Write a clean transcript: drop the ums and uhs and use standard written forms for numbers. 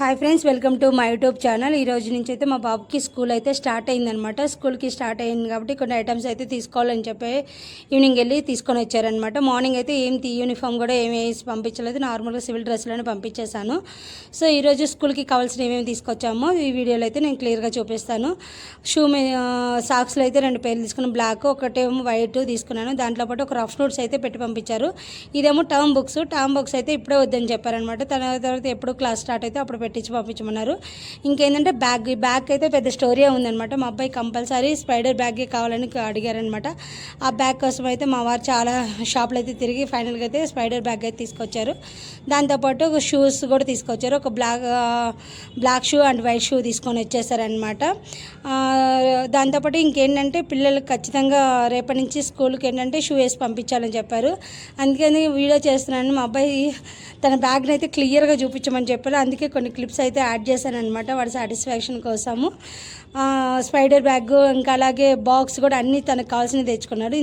Hi friends, welcome to my YouTube channel. ఈ రోజు నుంచి అయితే మా బాబుకి స్కూల్ అయితే స్టార్ట్ అయిందనమాట. స్కూల్కి స్టార్ట్ అయింది కాబట్టి కొన్ని ఐటమ్స్ అయితే తీసుకోవాలని చెప్పి ఈవినింగ్ వెళ్ళి తీసుకొని వచ్చారనమాట. మార్నింగ్ అయితే యూనిఫామ్ కూడా ఏమి వేసి పంపించలేదు, నార్మల్గా సివిల్ డ్రెస్లోనే పంపించేశాను. సో ఈరోజు స్కూల్కి కావాల్సిన ఏమేమి తీసుకొచ్చామో ఈ వీడియోలో అయితే నేను క్లియర్గా చూపిస్తాను. సాక్స్లో అయితే 2 పేర్లు తీసుకున్నాను, బ్లాక్, ఒకటేమో వైట్ తీసుకున్నాను. దాంట్లో పాటు ఒక రఫ్ నోట్స్ అయితే పెట్టి పంపించారు. ఇదేమో టర్మ్ బుక్స్ అయితే ఇప్పుడే వద్దని చెప్పారనమాట. తర్వాత ఎప్పుడు క్లాస్ స్టార్ట్ అయితే అప్పుడు పెట్టించి పంపించమన్నారు. ఇంకేంటంటే బ్యాగ్ అయితే పెద్ద స్టోరీ ఉందనమాట. మా అబ్బాయి కంపల్సరీ స్పైడర్ బ్యాగే కావాలని అడిగారనమాట. ఆ బ్యాగ్ కోసం అయితే మా వారు చాలా షాపులు అయితే తిరిగి ఫైనల్గా అయితే స్పైడర్ బ్యాగ్ అయితే తీసుకొచ్చారు. దాంతోపాటు షూస్ కూడా తీసుకొచ్చారు. ఒక black shoe and white shoe తీసుకొని వచ్చేసారనమాట. దాంతోపాటు ఇంకేంటంటే పిల్లలకు ఖచ్చితంగా రేపటి నుంచి స్కూల్కి ఏంటంటే షూ వేసి పంపించాలని చెప్పారు. అందుకని వీడియో చేస్తున్నాను. మా అబ్బాయి తన బ్యాగ్ని అయితే క్లియర్గా చూపించమని చెప్పారు. అందుకే కొన్ని క్లిప్స్ అయితే యాడ్ చేశాను అనమాట వాడి సాటిస్ఫాక్షన్ కోసము. స్పైడర్ బ్యాగ్ ఇంకా అలాగే బాక్స్ కూడా అన్నీ తనకు కావాల్సినవి తెచ్చుకున్నాడు.